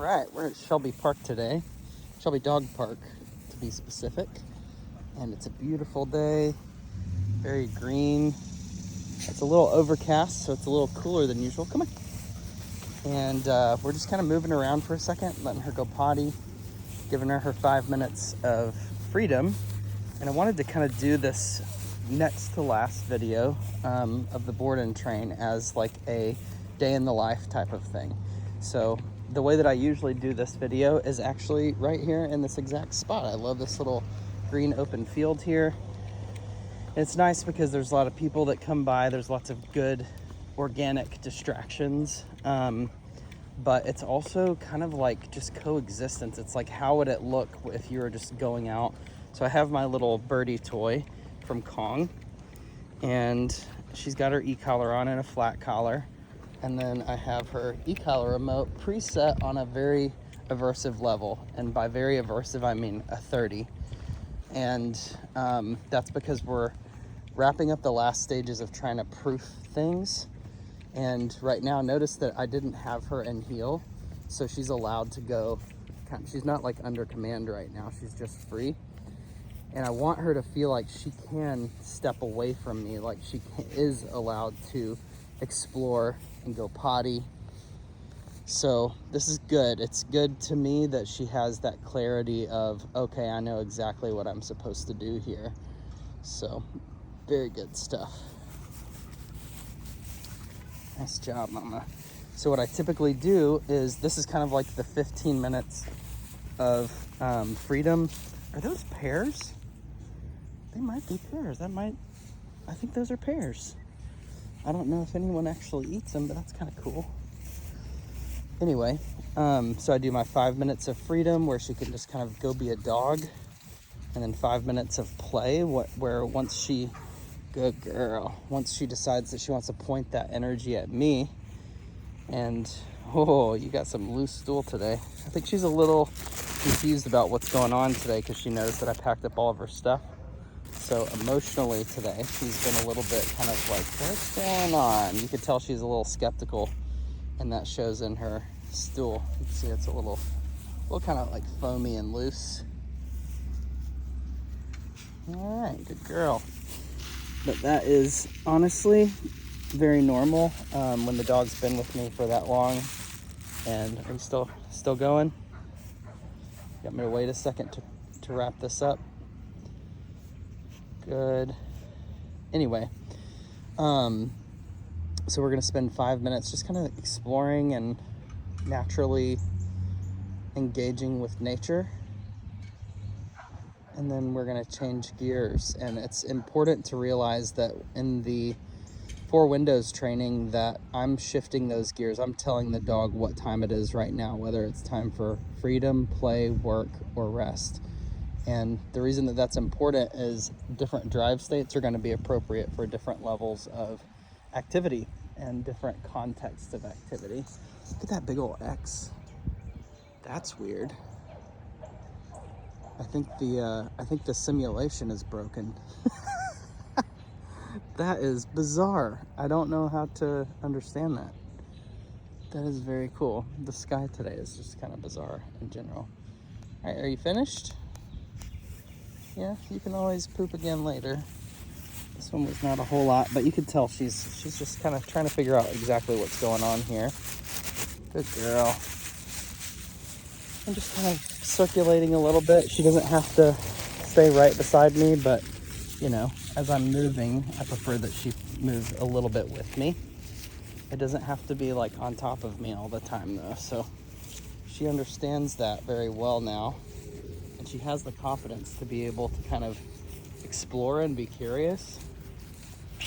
right, we're at Shelby Park today. Shelby Dog Park, to be specific. And it's a beautiful day, very green. It's a little overcast, so it's a little cooler than usual. Come on. And we're just kind of moving around for a second, letting her go potty, giving her 5 minutes of freedom. And I wanted to kind of do this next to last video of the board and train as like a day in the life type of thing. So the way that I usually do this video is actually right here in this exact spot. I love this little green open field here. It's nice because there's a lot of people that come by. There's lots of good organic distractions. But it's also kind of like just coexistence. It's like, how would it look if you were just going out? So I have my little birdie toy from Kong, and she's got her e-collar on and a flat collar. And then I have her e-collar remote preset on a very aversive level. And by very aversive, I mean a 30. And that's because we're wrapping up the last stages of trying to proof things. And right now, notice that I didn't have her in heel, so she's allowed to go. She's not like under command right now, she's just free. And I want her to feel like she can step away from me, like she is allowed to explore and go potty. So this is good. It's good to me that she has that clarity of, okay, I know exactly what I'm supposed to do here. So very good stuff. Nice job, Mama. So what I typically do is, this is kind of like the 15 minutes of freedom. Are those pears? They might be pears. I think those are pears. I don't know if anyone actually eats them, but that's kind of cool. Anyway, so I do my 5 minutes of freedom where she can just kind of go be a dog, and then 5 minutes of play where once she, good girl, once she decides that she wants to point that energy at me. And oh, you got some loose stool today. I think she's a little confused about what's going on today because she knows that I packed up all of her stuff. So emotionally today, she's been a little bit kind of like, what's going on? You could tell she's a little skeptical, and that shows in her stool. You can see it's a little kind of like foamy and loose. All right, good girl. But that is honestly very normal when the dog's been with me for that long. And are you still going? Got me to wait a second to wrap this up. Good. Anyway, so we're gonna spend 5 minutes just kind of exploring and naturally engaging with nature. And then we're gonna change gears. And it's important to realize that in the 4 windows training that I'm shifting those gears. I'm telling the dog what time it is right now, whether it's time for freedom, play, work, or rest. And the reason that that's important is different drive states are going to be appropriate for different levels of activity and different contexts of activity. Look at that big old X. That's weird. I think the simulation is broken. That is bizarre. I don't know how to understand that. That is very cool. The sky today is just kind of bizarre in general. All right, are you finished? Yeah, you can always poop again later. This one was not a whole lot, but you could tell she's just kind of trying to figure out exactly what's going on here. Good girl. I'm just kind of circulating a little bit. She doesn't have to stay right beside me, but you know, as I'm moving, I prefer that she moves a little bit with me. It doesn't have to be like on top of me all the time though. So she understands that very well now. And she has the confidence to be able to kind of explore and be curious.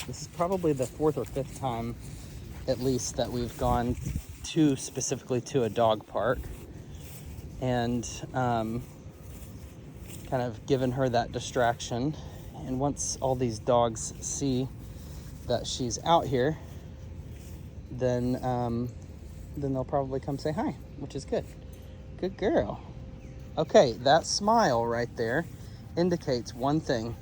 This is probably the 4th or 5th time, at least, that we've gone specifically to a dog park and kind of given her that distraction. And once all these dogs see that she's out here, then they'll probably come say hi, which is good. Good girl. Okay, that smile right there indicates one thing.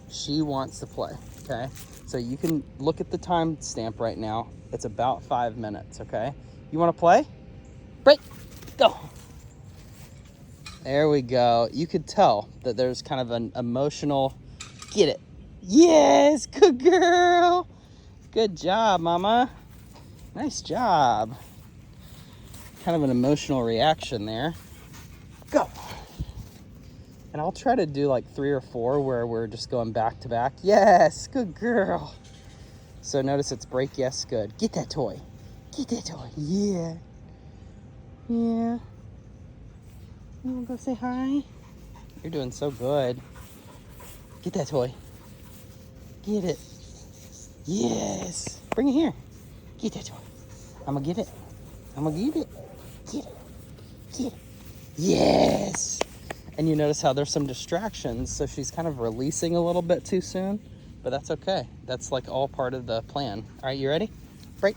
She wants to play, okay? So you can look at the time stamp right now. It's about 5 minutes, okay? You wanna play? Break, go. There we go. You could tell that there's kind of an emotional, get it. Yes, good girl. Good job, mama. Nice job. Kind of an emotional reaction there. Go. And I'll try to do like 3 or 4 where we're just going back to back. Yes, good girl. So notice it's break, yes, good. Get that toy. Get that toy. Yeah. Yeah. You wanna go say hi? You're doing so good. Get that toy. Get it. Yes. Bring it here. Get that toy. I'm gonna get it. I'm gonna get it. Get it. Get it. Yes. And you notice how there's some distractions, so she's kind of releasing a little bit too soon, but that's okay. That's like all part of the plan. All right, you ready? Break.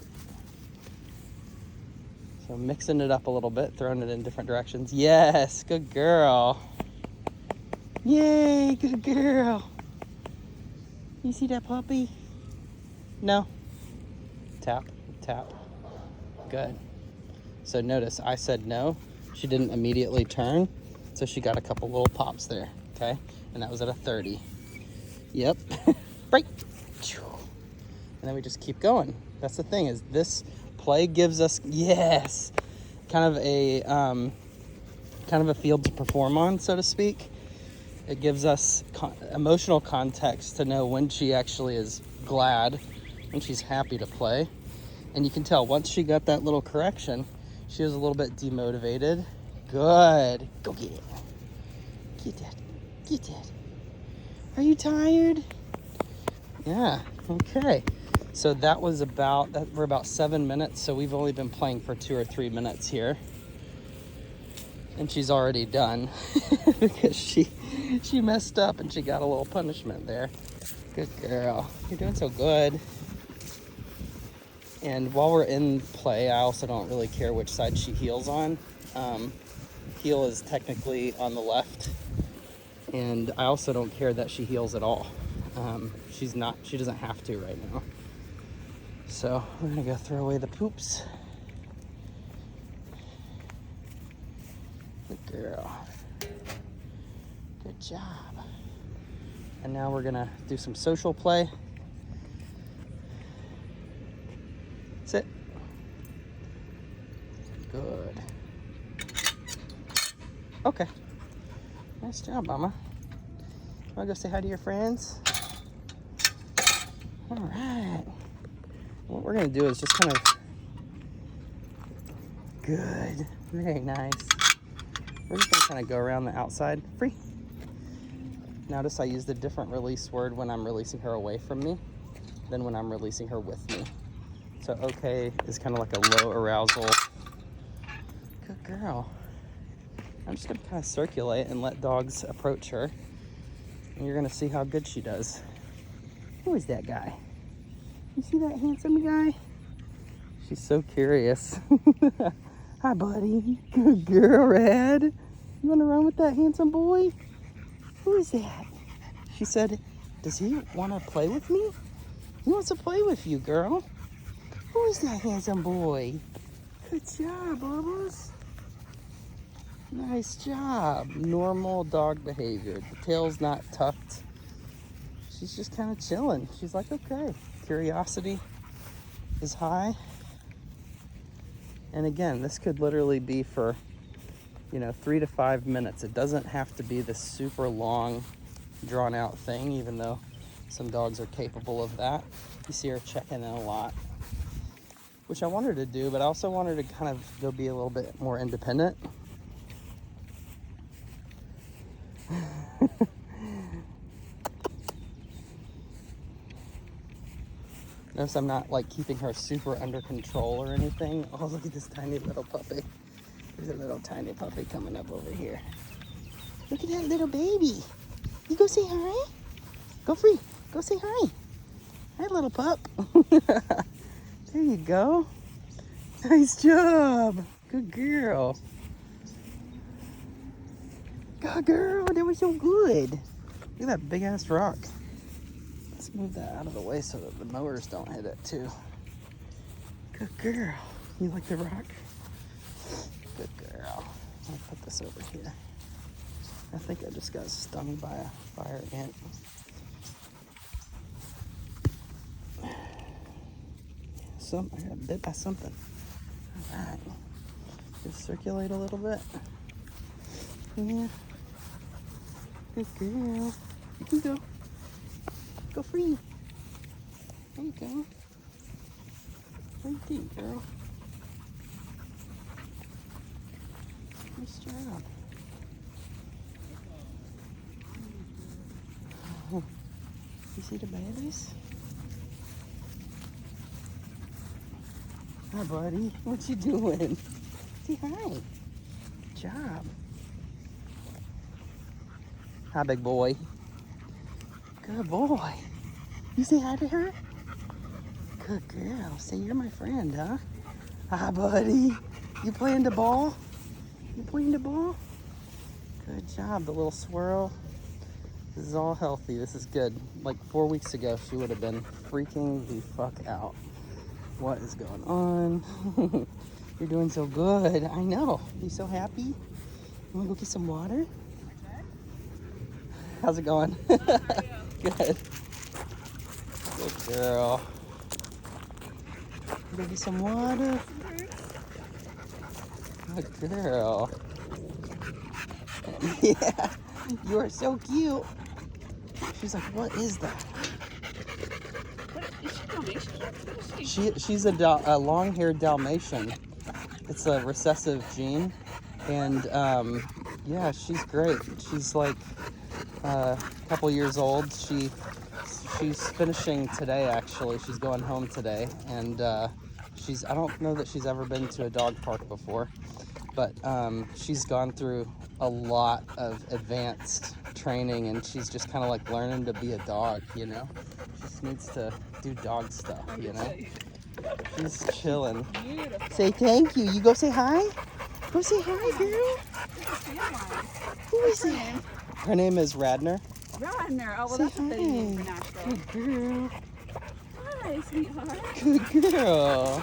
So mixing it up a little bit, throwing it in different directions. Yes, good girl. Yay, good girl. You see that puppy? No. Tap, tap. Good. So notice I said no. She didn't immediately turn, so she got a couple little pops there, okay? And that was at a 30. Yep. Break. And then we just keep going. That's the thing, is this play gives us, yes, kind of a field to perform on, so to speak. It gives us emotional context to know when she actually is glad, when she's happy to play. And you can tell once she got that little correction, she was a little bit demotivated. Good. Go get it. Get that. Get that. Are you tired? Yeah. Okay. So that was we're about 7 minutes. So we've only been playing for 2 or 3 minutes here. And she's already done because she messed up and she got a little punishment there. Good girl. You're doing so good. And while we're in play, I also don't really care which side she heels on. Heel is technically on the left. And I also don't care that she heels at all. She doesn't have to right now. So we're gonna go throw away the poops. Good girl. Good job. And now we're gonna do some social play. Sit. Good. Okay. Nice job, mama. Wanna go say hi to your friends? All right. What we're gonna do is just kind of, good, very nice. We're just gonna kind of go around the outside, free. Notice I used a different release word when I'm releasing her away from me than when I'm releasing her with me. So okay is kind of like a low arousal. Good girl. I'm just gonna kind of circulate and let dogs approach her. And you're gonna see how good she does. Who is that guy? You see that handsome guy? She's so curious. Hi, buddy. Good girl, Rad. You wanna run with that handsome boy? Who is that? She said, does he wanna play with me? He wants to play with you, girl. Who is that handsome boy? Good job, Bubbles. Nice job. Normal dog behavior. The tail's not tucked. She's just kind of chilling. She's like, okay. Curiosity is high. And again, this could literally be for, 3 to 5 minutes. It doesn't have to be this super long, drawn out thing, even though some dogs are capable of that. You see her checking in a lot, which I want her to do, but I also want her to kind of go be a little bit more independent. Notice I'm not like keeping her super under control or anything. Oh, look at this tiny little puppy. There's a little tiny puppy coming up over here. Look at that little baby. You go say hi. Go free. Go say hi. Hi, little pup. There you go. Nice job. Good girl. Good girl. That was so good. Look at that big ass rock. Let's move that out of the way so that the mowers don't hit it too. Good girl. You like the rock? Good girl. I'll put this over here. I think I just got stung by a fire ant. I got bit by something. All right. Just circulate a little bit. Yeah. Good girl. You can go. Go free. There you go. Right there, girl. Nice job. Oh, you see the babies? Hi, buddy. What you doing? Say hi. Good job. Hi, big boy. Good boy. You say hi to her? Good girl. Say you're my friend, huh? Hi, buddy. You playing the ball? You playing the ball? Good job, the little swirl. This is all healthy. This is good. Like 4 weeks ago, she would have been freaking the fuck out. What is going on? You're doing so good. I know. You so happy? You want to go get some water? How's it going? Good. Good girl. Go get some water. Good girl. Yeah, you are so cute. She's like, what is that? She's a long-haired Dalmatian. It's a recessive gene, and yeah, she's great. She's like a couple years old. She's finishing today, actually. She's going home today, and I don't know that she's ever been to a dog park before, but she's gone through a lot of advanced training, and she's just kind of like learning to be a dog, you know? She just needs to do dog stuff, you know? She's chilling. Beautiful. Say thank you. You go say hi? Go say hi, girl. Who is it? Her name is Radnor. Radnor. Oh, well, that's a fitting name for Nashville. Good girl. Hi, sweetheart. Good girl.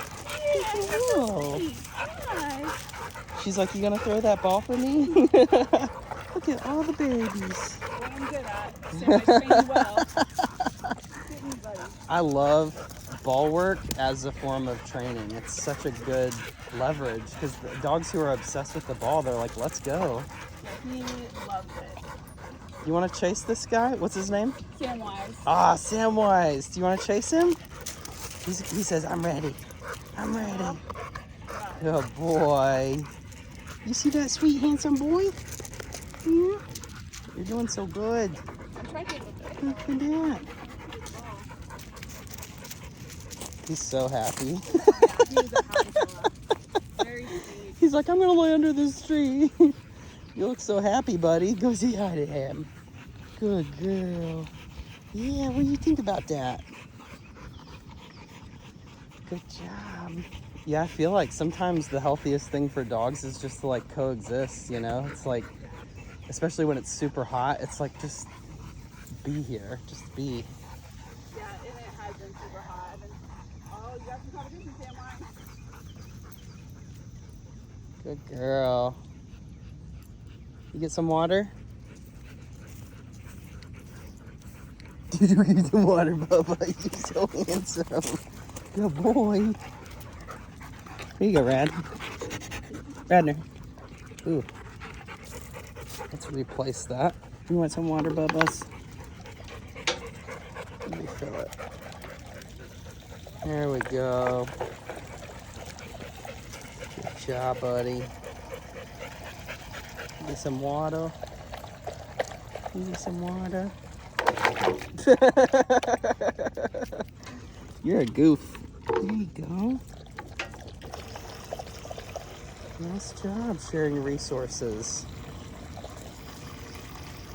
Yeah, Good girl. so hi. She's like, you gonna throw that ball for me? Look at all the babies. What I'm good at. Sam, I train well. Get me, buddy. I love ball work as a form of training. It's such a good leverage because the dogs who are obsessed with the ball, they're like, let's go. He loves it. You want to chase this guy? What's his name? Samwise. Ah, Samwise. Do you want to chase him? He says, I'm ready. I'm ready. Good boy. You see that sweet, handsome boy? Yeah. You're doing so good. I'm trying to get it. Look at that. He's so happy. He's a happy fella. Very sweet. He's like, I'm going to lay under this tree. You look so happy, buddy. Go say hi to him. Good girl. Yeah, what do you think about that? Good job. Yeah, I feel like sometimes the healthiest thing for dogs is just to like coexist, you know? It's like, especially when it's super hot, it's like just be here, just be. Yeah, and it has been super hot. Oh, you got some competition, Samwise. Good girl. You get some water? Did you get some water, Bubba? You're so handsome. Good boy. Here you go, Radnor. Ooh. Let's replace that. You want some water, Bubba's? Let me fill it. There we go. Good job, buddy. Get some water. You get some water. You're a goof. There you go. Nice job sharing resources.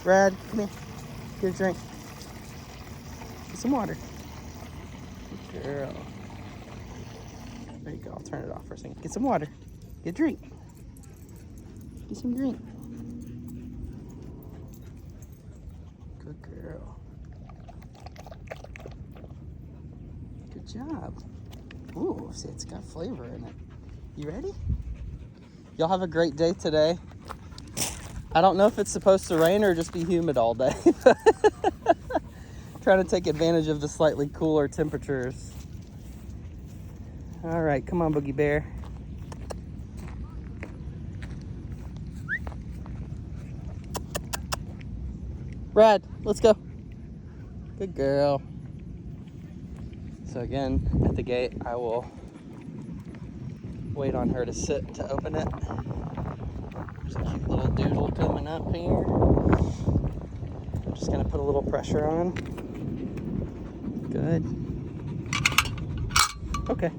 Brad, come here. Get a drink. Get some water. Good girl. There you go. I'll turn it off for a second. Get some water. Get a drink. Get some drink. Good girl. Good job. Ooh, see, it's got flavor in it. You ready? Y'all have a great day today. I don't know if it's supposed to rain or just be humid all day. Trying to take advantage of the slightly cooler temperatures. All right, come on, Boogie Bear. Rad, let's go. Good girl. So again, at the gate, I will wait on her to sit to open it. There's a cute little doodle coming up here. I'm just gonna put a little pressure on. Good. Okay.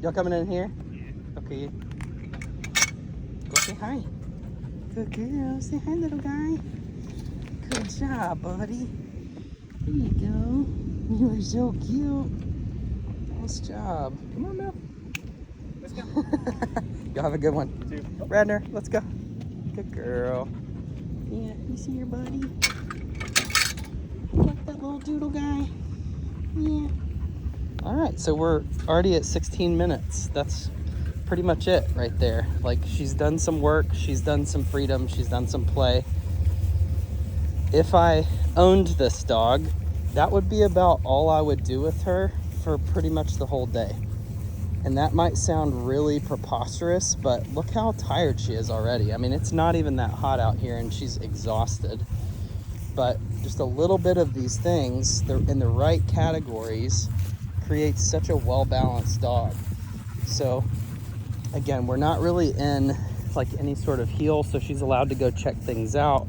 Y'all coming in here? Okay. Go say hi. Good girl. Say hi, little guy. Good job, buddy. There you go. You are so cute. Nice job. Come on, Mel. Let's go. Y'all have a good one. Radnor, let's go. Good girl. Yeah, you see your buddy? You like that little doodle guy? Yeah. All right, so we're already at 16 minutes. That's pretty much it right there. Like, she's done some work, she's done some freedom, she's done some play. If I owned this dog, that would be about all I would do with her for pretty much the whole day. And that might sound really preposterous, but look how tired she is already. I mean, it's not even that hot out here and she's exhausted. But just a little bit of these things, they're in the right categories, creates such a well-balanced dog. So again, we're not really in like any sort of heel, so she's allowed to go check things out.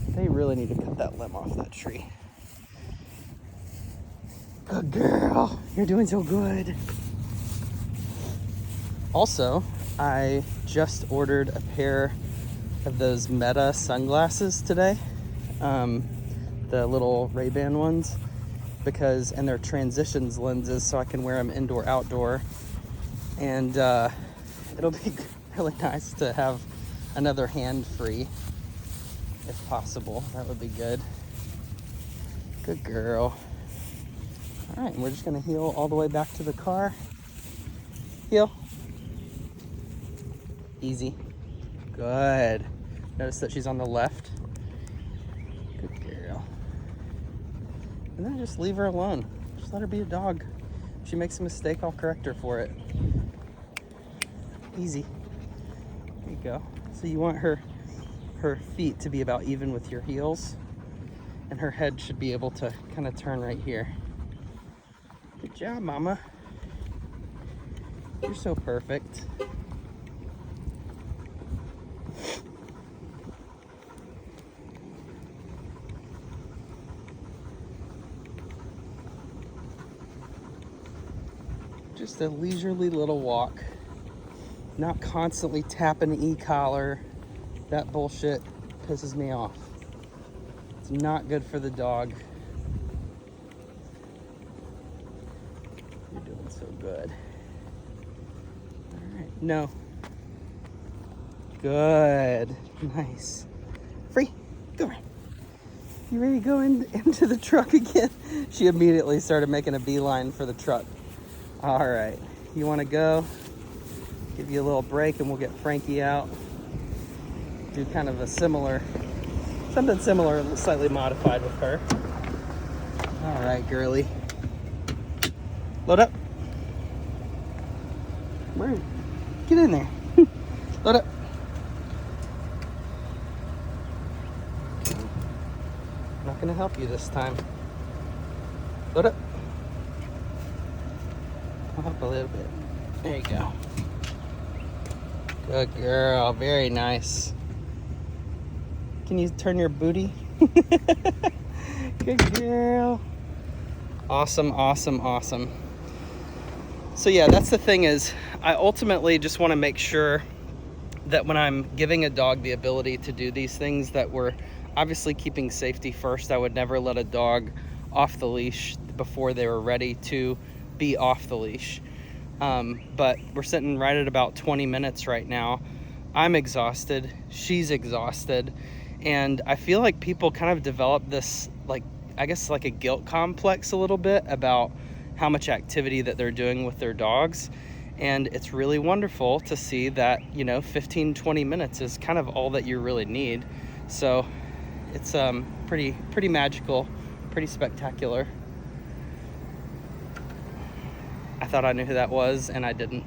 They really need to cut that limb off that tree. Good girl, you're doing so good. Also, I just ordered a pair of those Meta sunglasses today, the little Ray-Ban ones, and they're transitions lenses, so I can wear them indoor, outdoor, and it'll be really nice to have another hand free, if possible. That would be good. Good girl. All right, and we're just gonna heel all the way back to the car. Heel. Easy. Good. Notice that she's on the left. Good girl. And then just leave her alone. Just let her be a dog. If she makes a mistake, I'll correct her for it. Easy. There you go. So you want her feet to be about even with your heels, and her head should be able to kind of turn right here. Good job, Mama. You're so perfect. Just a leisurely little walk. Not constantly tapping the e-collar. That bullshit pisses me off. It's not good for the dog. You're doing so good. All right, no. Good, nice. Free, go right. You ready to go into the truck again? She immediately started making a beeline for the truck. All right, you wanna go? Give you a little break and we'll get Frankie out. Do kind of something similar, slightly modified with her. All right, girly. Load up. Where? Get in there. Load up. I'm not gonna help you this time. Load up. I'll help a little bit. There you go. Good girl, very nice. Can you turn your booty? Good girl. Awesome, awesome, awesome. So yeah, that's the thing, is I ultimately just want to make sure that when I'm giving a dog the ability to do these things, that we're obviously keeping safety first. I would never let a dog off the leash before they were ready to be off the leash. But we're sitting right at about 20 minutes right now. I'm exhausted, she's exhausted, and I feel like people kind of develop this, like, I guess like a guilt complex a little bit about how much activity that they're doing with their dogs. And it's really wonderful to see that, 15-20 minutes is kind of all that you really need. So it's pretty magical, pretty spectacular. I thought I knew who that was, and I didn't.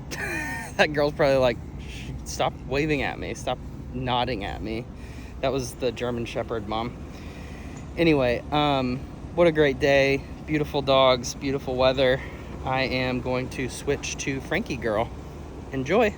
That girl's probably like, stop waving at me, stop nodding at me. That was the German Shepherd mom. Anyway, what a great day. Beautiful dogs, beautiful weather. I am going to switch to Frankie Girl. Enjoy.